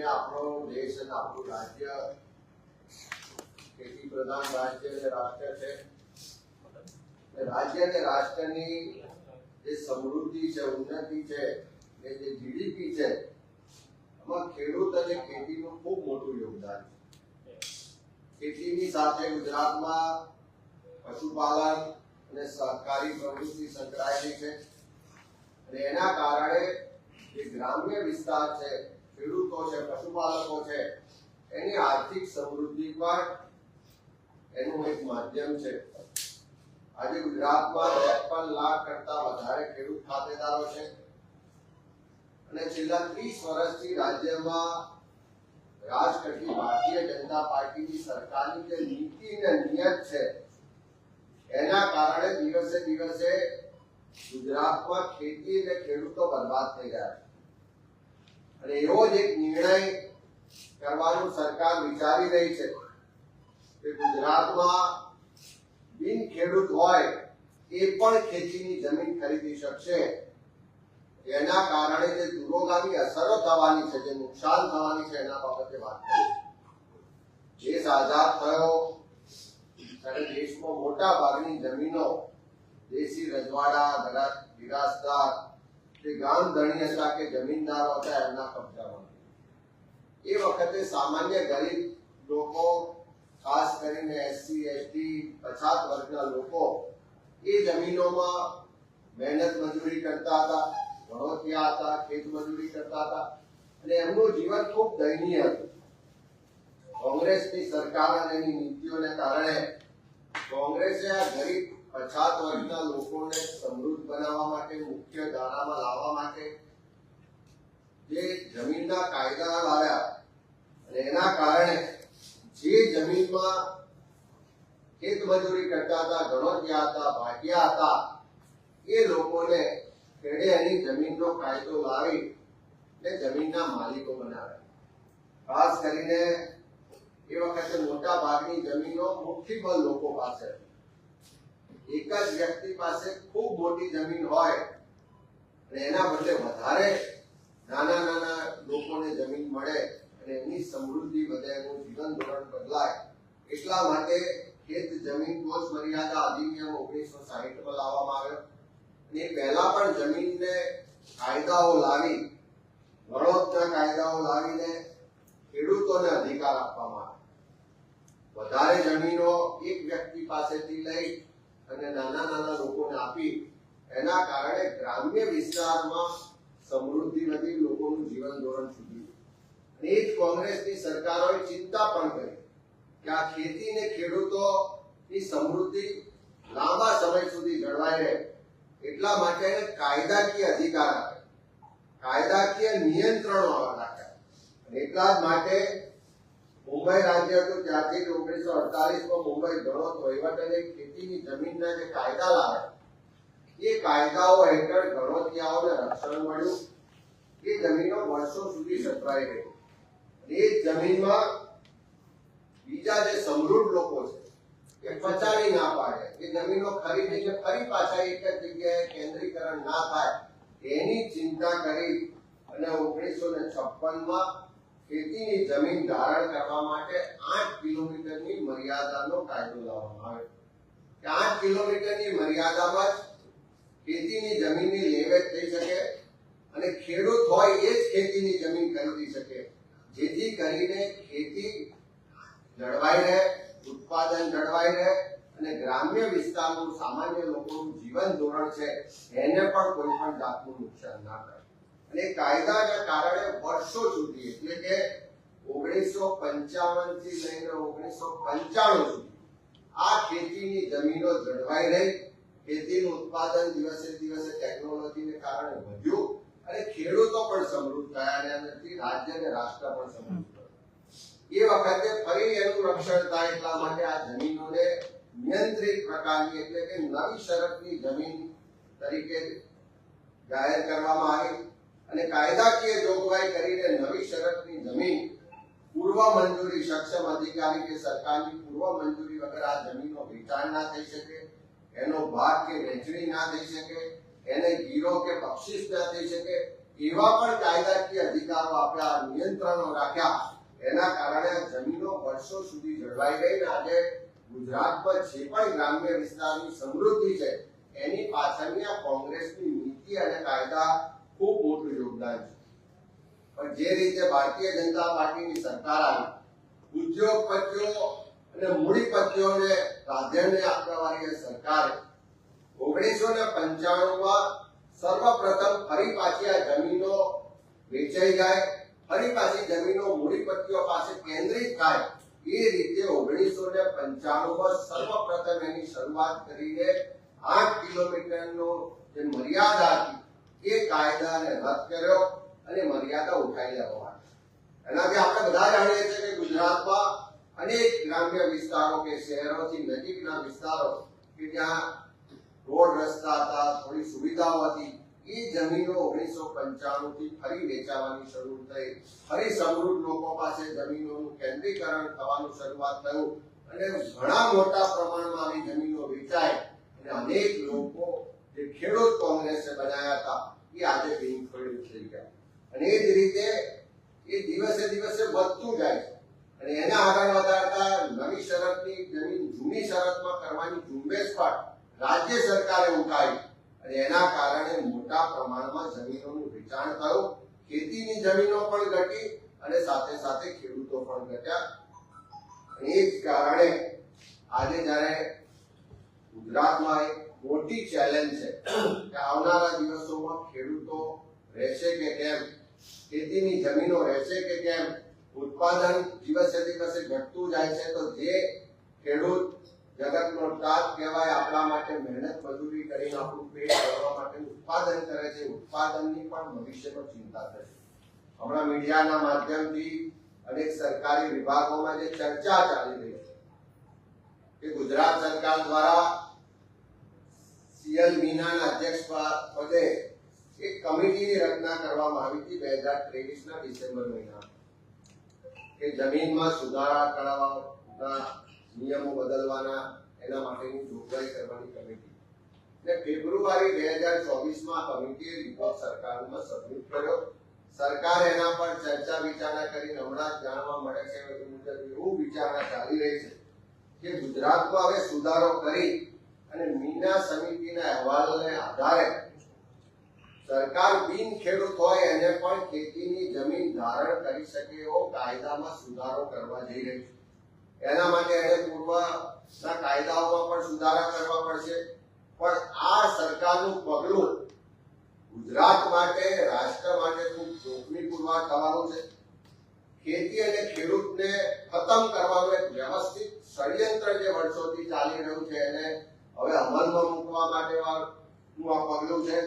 આપણો દેશ અને આપણું રાજ્ય ખેતી પ્રધાન રાજ્ય અને રાષ્ટ્ર છે. રાજ્ય અને રાષ્ટ્રની જે સમૃદ્ધિ છે, ઉન્નતિ છે, એ જે જીડીપી છે, એમાં ખેડૂત અને ખેતીનું ખૂબ મોટું યોગદાન છે. ખેતીની સાથે ગુજરાતમાં પશુપાલન અને સહકારી પ્રવૃત્તિ સંકળાયેલી છે અને એના કારણે જે ગ્રામ્ય વિસ્તાર છે, ખેડૂતો છે, પશુપાલકો છે, એની આર્થિક સમૃદ્ધિ પર એનું એક માધ્યમ છે. આજે ગુજરાતમાં 53 લાખ કરતા વધારે ખેડૂત ખાતેદારો છે અને છેલ્લા 30 વર્ષથી રાજ્યમાં રાજ કરતી ભારતીય જનતા પાર્ટીની સરકારની જે નીતિ અને નિયત છે, એના કારણે દિવસે દિવસે ગુજરાતમાં ખેતી અને ખેડૂતો બરબાદ થઈ ગયા છે અને એવો જ એક નિર્ણય કરવાનું સરકાર વિચારી રહી છે કે ગુજરાતમાં બિન ખેડૂત હોય એ પણ ખેતીની જમીન ખરીદી શકશે. એના કારણે જે દૂરોગામી અસરો થવાની છે, જે નુકસાન થવાની છે, એના બાબતે વાત કરી. દેશ આઝાદ થયો ત્યારે દેશમાં મોટા ભાગની જમીનો દેશી રજવાડા, વિરાસદાર, જે ગામ ધણી હતા કે જમીનદારો હતા, એમના કબજામાં. એ વખતે સામાન્ય ગરીબ લોકો, ખાસ કરીને એસસી, એસટી, પછાત વર્ગના લોકો એ જમીનોમાં મહેનત મજૂરી કરતા હતા, વણોતિયા હતા, ખેત મજૂરી કરતા હતા અને એમનું જીવન ખૂબ દયનીય હતું. કોંગ્રેસની સરકાર અને એની નીતિઓને કારણે કોંગ્રેસે આ ગરીબ પછાત વર્ગના લોકોને સમૃદ્ધ બનાવવા માટે, મુખ્ય ધારામાં લાવવા માટે જે જમીનના કાયદા લાવ્યા અને એના કારણે જે જમીનમાં ખેત મજૂરી કરતા હતા, ગણોતિયા હતા, ભાટિયા હતા, એ લોકોને ખેડે એની જમીનનો કાયદો લાવી ને જમીનના માલિકો બનાવ્યા. ખાસ કરીને એ વખતે મોટા ભાગની જમીનો મુઠ્ઠીબંધ લોકો પાસે હતી. એક જ વ્યક્તિ પાસે ખૂબ મોટી જમીન હોય અને એના બદલે વધારે નાના નાના લોકોને જમીન મળે અને એની સમૃદ્ધિ વધે, એનું જીવન ધોરણ બદલાય, એટલા માટે ખેત જમીન કોષ મર્યાદા અધિનિયમ 1960માં લાવવામાં આવ્યો. અને પહેલા પણ જમીનને કાયદાઓ લાવી, વણોતના કાયદાઓ લાવીને ખેડૂતોને અધિકાર આપવામાં આવે. વધારે જમીનો એક વ્યક્તિ પાસેથી લઈ અને નાના નાના લોકોને આપી, એના કારણે ગ્રામ્ય વિસ્તારમાં સમૃદ્ધિ વધી, લોકોનું જીવન ધોરણ સુધર્યું. અને એ જ કોંગ્રેસની સરકારોએ ચિંતા પણ કરી કે આ ખેતી ને ખેડૂતોની સમૃદ્ધિ લાંબા સમય સુધી જળવાઈ રહે, એટલા માટે કાયદાકીય અધિકાર આપે, કાયદાકીય નિયંત્રણો રાખ્યા. અને એટલા જ માટે મુંબઈ રાજ્ય હતું ત્યારથી 1948માં મુંબઈ ગણોત, વહીવટ અને ખેતીની જમીનના જે કાયદા લાવ્યા, એ કાયદાઓ હેઠળ ગણોતિયાઓને રક્ષણ મળ્યું. એ જમીનો વર્ષો સુધી સચવાઈ રહી. એ જમીનમાં બીજા જે સમૃદ્ધ લોકો છે એ પચાવી ના પાડે, એ જમીનો ખરીદીને ફરી પાછા એક જ જગ્યાએ કેન્દ્રીકરણ ના થાય, એની ચિંતા કરી અને 1956માં ખેતીની જમીન ધારણ કરવા માટે 8 કિલોમીટરની મર્યાદાનો કાયદો લાવવામાં આવ્યો. 8 કિલોમીટરની મર્યાદામાં જ ખેતીની જમીનની લેવેચ થઈ શકે અને ખેડૂત હોય એ જ ખેતીની જમીન ખરીદી શકે, જેથી કરીને ખેતી જળવાઈ રહે, ઉત્પાદન જળવાઈ રહે અને ગ્રામ્ય વિસ્તારનું સામાન્ય લોકોનું જીવન ધોરણ છે એને પણ કોઈ પણ જાતનું નુકસાન ના કરે. અને કાયદાના કારણે વર્ષો સુધી, એટલે કે 1955 થી લઈને 1995 સુધી આ ખેતીની જમીનો જળવાઈ રહી. ખેતીનું ઉત્પાદન દિવસે દિવસે ટેકનોલોજીને કારણે વધ્યું અને ખેડૂતો પણ સમૃદ્ધ થયા અને એનાથી રાજ્ય અને રાષ્ટ્ર પણ સમૃદ્ધ થયું. એ વખતે ફરી એનું રક્ષણ થાય એટલા માટે આ જમીનોને નિયંત્રિત પ્રકારની, એટલે કે નવી શરતની જમીન તરીકે જાહેર કરવામાં આવી અને કાયદાકીય જોગવાઈ કરીને નવી શરતની જમીન પૂર્વ મંજૂરી, સક્ષમ અધિકારી કે સરકારની પૂર્વ મંજૂરી વગર આ જમીનો વેચાણ ના થઈ શકે, એનો ભાગ કે વહેંચણી ના થઈ શકે, એને ગીરો કે બક્ષિસ ના થઈ શકે, એવા પણ કાયદાકીય અધિકારો આપ્યા, નિયંત્રણો રાખ્યા, એના કારણે જમીનો વર્ષો સુધી જળવાઈ ગઈ ને આજે ગુજરાતમાં જે પણ ગ્રામ્ય વિસ્તારની સમૃદ્ધિ છે એની પાછળની આ કોંગ્રેસની નીતિ અને કાયદા ખૂબ મોટું યોગદાન છે. પણ જે રીતે ભારતીય જનતા પાર્ટીની સરકાર આવી, ઉદ્યોગપતિઓ અને મૂડીપતિઓને પ્રાધાન્ય આપવાવાળી સરકારે 1995માં સર્વપ્રથમ ફરી પાછી આ જમીનો વેચાઈ જાય, ફરી પાછી જમીનો મૂડીપતિઓ પાસે કેન્દ્રિત થાય એ રીતે 1995માં સર્વપ્રથમ એની શરૂઆત કરીને 8 કિલોમીટરનો જે મર્યાદા હતી એ કાયદાને રદ કર્યો અને મર્યાદા ઉઠાવી લેવામાં આવી. એનાથી આપણે બધા જાણીએ છીએ કે ગુજરાતમાં અનેક ગ્રામ્ય વિસ્તારો કે શહેરોથી નજીકના વિસ્તારો કે જ્યાં રોડ રસ્તા હતા, થોડી સુવિધાઓ હતી, એ જમીનો 1995 થી ફરી વેચાવાની શરૂ થઈ. ફરી સમૃદ્ધ લોકો પાસે જમીનોનું કેન્દ્રીકરણ થવાનું શરૂઆત થયું અને ઘણા મોટા પ્રમાણમાં આવી જમીનો વેચાય અને અનેક લોકો જે ખેડૂત કોંગ્રેસે બનાવ્યા હતા એ આજે બિનખેડૂત થઈ ગયા. અને એ જ રીતે એ દિવસે દિવસે વધતું જાય છે અને એને આગળ વધારતા નવી શરતની જમીન જૂની શરતમાં કરવાની ઝુંબેશ પણ રાજ્ય સરકારે ઉઠાવી અને એના કારણે મોટા પ્રમાણમાં જમીનોનું વેચાણ થયું. ખેતીની જમીનો પણ ઘટી અને સાથે સાથે ખેડૂતો પણ ઘટ્યા. અને એ જ કારણે આજે જ્યારે ગુજરાતમાં એક મોટી ચેલેન્જ છે કે આવનારા દિવસોમાં ખેડૂતો રહેશે કે કેમ, ખેતીની જમીનો રહેશે કે કેમ, ઉત્પાદન દિવસે દિવસે ઘટતું જાય છે. તો જે ખેડૂત જગતનો તાત કહેવાય, આપણા માટે મહેનત મજૂરી કરીને આપણું પેટ ભરવા માટે ઉત્પાદન કરે છે, ઉત્પાદનની પણ ભવિષ્યમાં ચિંતા થશે. હમણાં મીડિયાના માધ્યમથી અનેક સરકારી વિભાગોમાં જે ચર્ચા ચાલી રહી છે કે ગુજરાત સરકાર દ્વારા સીએલ મીનાના અધ્યક્ષ પદે એક કમિટીની રચના કરવામાં આવી હતી 2023ના ડિસેમ્બર મહિનામાં કે જમીનમાં સુધારા કરવાના નિયમો બદલવાના એના માટેની જોગવાઈ કરવાની કમિટી. ને ફેબ્રુઆરી 2024માં કમિટીએ રિપોર્ટ સરકારમાં સબમિટ કર્યો. સરકાર એના પર ચર્ચા વિચારણા કરીને હમણાં જ જાણવા મળે છે એ મુજબ એવું વિચારણા ચાલી રહી છે કે ગુજરાતમાં હવે સુધારો કરી અને મીના સમિતિના અહેવાલને આધારે સરકાર બિન ખેડૂત હોય એને પણ ખેતીની જમીન ધારણ કરી શકે એવો કાયદામાં સુધારો કરવા જઈ રહી છે. એના માટે એને પૂર્વના કાયદાઓમાં પણ સુધારા કરવા પડશે. પણ આ સરકારનું પગલું ગુજરાત માટે, રાષ્ટ્ર માટે ખૂબ જોખમી પુરવાર થવાનું છે. ખેતી અને ખેડૂતને ખતમ કરવાનું એક વ્યવસ્થિત ષડયંત્ર જે વર્ષોથી ચાલી રહ્યું છે એને હવે અમલમાં મૂકવા માટેનું આ પગલું છે.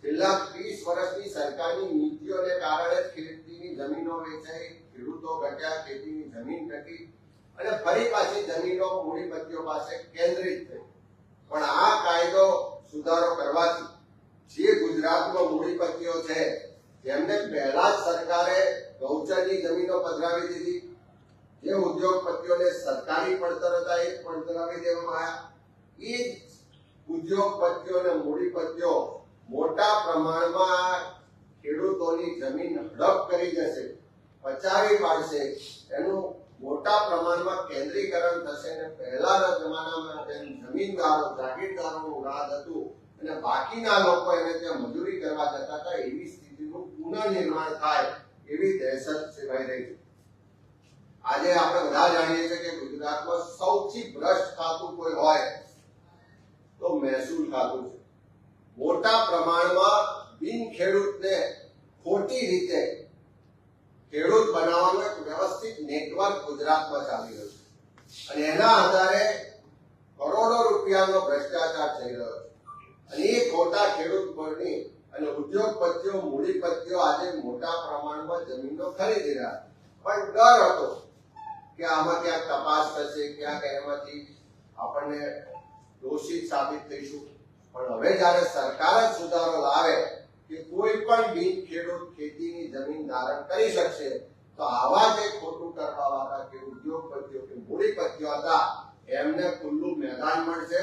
છેલ્લા 30 વર્ષની સરકારની નીતિઓને કારણે ખેતીની જમીનો વેચાઈ, ખેડૂતો ઘટ્યા, ખેતીની જમીન ઘટી અને ફરી પાછી જમીનો મૂડીપતિઓ પાસે કેન્દ્રિત થઈ. પણ આ કાયદો સુધારો કરવાથી જે ગુજરાતમાં મૂડીપતિઓ છે જેમને પહેલા જ સરકારે ગૌચરની જમીનો પધરાવી દીધી, જે ઉદ્યોગપતિઓને સરકારી પડતર હતા એ પધરાવી દેવામાં આવ્યા, એ જ ઉદ્યોગપતિઓ અને મૂડીપતિઓ મોટા પ્રમાણમાં ખેડૂતોની જમીન હડપ કરી જશે, પચાવી પાડશે, એનું મોટા પ્રમાણમાં કેન્દ્રીકરણ થશે અને પહેલાના જમાનામાં જમીનદારો, જાગીરદારોનું રાજ હતું અને બાકીના લોકો એને ત્યાં મજૂરી કરવા જતા હતા, એવી સ્થિતિનું પુનઃનિર્માણ થાય એવી દહેશત સેવાઈ રહી છે. આજે આપણે બધા જાણીએ છીએ કે ગુજરાતમાં સૌથી ભ્રષ્ટ ખાતું કોઈ હોય તો મહેસૂલ ખાતું છે. મોટા પ્રમાણમાં બિન ખેડૂતને ખોટી રીતે ખેડૂત બનાવવાનું એક વ્યવસ્થિત નેટવર્ક ગુજરાતમાં ચાલી રહ્યું છે અને એના આધારે કરોડો રૂપિયાનો ભ્રષ્ટાચાર થઈ રહ્યો છે. અને એ ખોટા ખેડૂત બની અને ઉદ્યોગપતિઓ, મૂડીપતિઓ આજે મોટા પ્રમાણમાં જમીનો ખરીદી રહ્યા. પણ ડર હતો કે આમાં ક્યાંક તપાસ થશે, ક્યાંક એમાંથી આપણને દોષિત સાબિત થઈશું. પણ હવે જ્યારે સરકાર જ સુધારો લાવે કે કોઈ પણ બિન ખેડૂત ખેતીની જમીન ધારણ કરી શકશે, તો આવા જે ખોટું કરવા વાળા કે ઉદ્યોગપતિઓ કે મૂડીપતિઓ હતા એમને ખુલ્લું મેદાન મળશે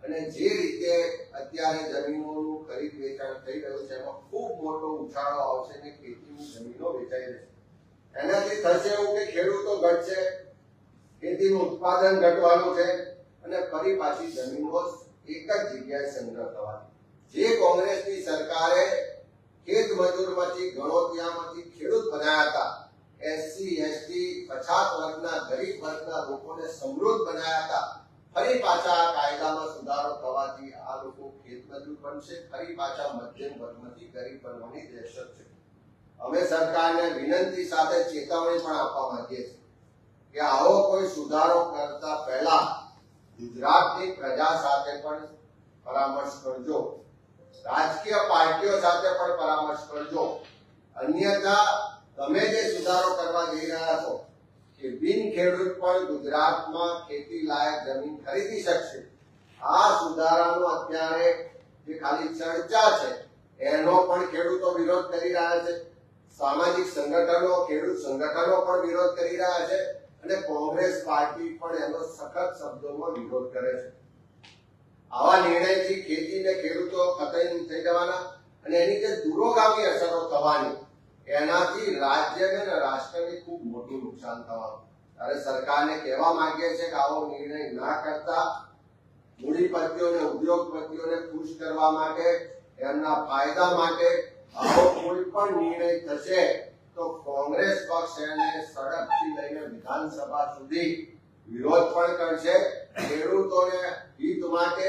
અને જે રીતે અત્યારે જમીનોનું ખરીદ વેચાણ થઈ રહ્યું છે એમાં ખૂબ મોટો ઉછાળો આવશે ને ખેતીની જમીનો વેચાઈ રહેશે. એનાથી થશે એવું કે ખેડૂતો ઘટશે, ખેતીનું ઉત્પાદન ઘટવાનું છે અને ફરી પાછી જમીનો એક જ જગ્યાએ સંગ્રહ થવાની. જે કોંગ્રેસની સરકારે ખેત મજૂરમાંથી ગણોતિયામાંથી ખેડૂત બનાવ્યા હતા, એસસી એસટી પછાત વર્ગના ગરીબ વર્ગના લોકોને સમૃદ્ધ બનાવ્યા હતા, ફરી પાછા આ કાયદામાં સુધારો થવાથી આ લોકો ખેત મજૂર બનશે, ફરી પાછા મધ્યમ વર્ગમાંથી ગરીબ બનવાની દહેશત છે. અમે સરકારને વિનંતી સાથે ચેતવણી પણ આપવા માંગીએ છીએ કે આવો કોઈ સુધારો કરતા પહેલા ગુજરાતની પ્રજા સાથે પણ પરામર્શ કરજો, રાજકીય પાર્ટીઓ સાથે પણ પરામર્શ કરજો. અન્યથા તમે જે સુધારો કરવા જઈ રહ્યા છો કે બિન ખેડૂત પણ ગુજરાતમાં ખેતી લાયક જમીન ખરીદી શકશે, આ સુધારાનો અત્યારે જે ખાલી ચર્ચા છે એનો પણ ખેડૂતો વિરોધ કરી રહ્યા છે, સામાજિક સંગઠનો ખેડૂત સંગઠનો પણ વિરોધ કરી રહ્યા છે અને કોંગ્રેસ પાર્ટી પણ એનો સખત શબ્દોમાં વિરોધ કરે છે. આવા નિર્ણયથી ખેતી ને ખેડૂતો ખતમ થઈ જવાના અને એની જે દૂરોગામી અસરો થવાની, એનાથી રાજ્યને અને રાષ્ટ્રને ખૂબ મોટું નુકસાન થવાનું. ત્યારે સરકારને કહેવા માંગીએ છીએ કે આવો નિર્ણય ના કરતા મૂડીપતિઓને ઉદ્યોગપતિઓને ખુશ કરવા માટે, એમના ફાયદા માટે આવો કોઈ પણ નિર્ણય થશે તો કોંગ્રેસ પક્ષ એને સડકથી લઈને વિધાનસભા સુધી વિરોધ પણ કરશે. ખેડૂતોને હિત માટે,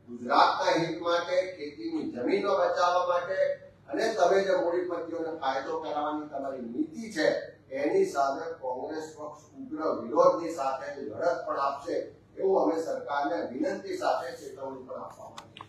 ગુજરાતના હિત માટે, ખેતીની જમીનો બચાવવા માટે અને તમે જે મૂડીપતિઓને ફાયદો કરાવવાની તમારી નીતિ છે એની સામે કોંગ્રેસ પક્ષ ઉગ્ર વિરોધની સાથે લડત પણ આપશે, એવું અમે સરકારને વિનંતી સાથે ચેતવણી પણ આપવા માંગીએ છીએ.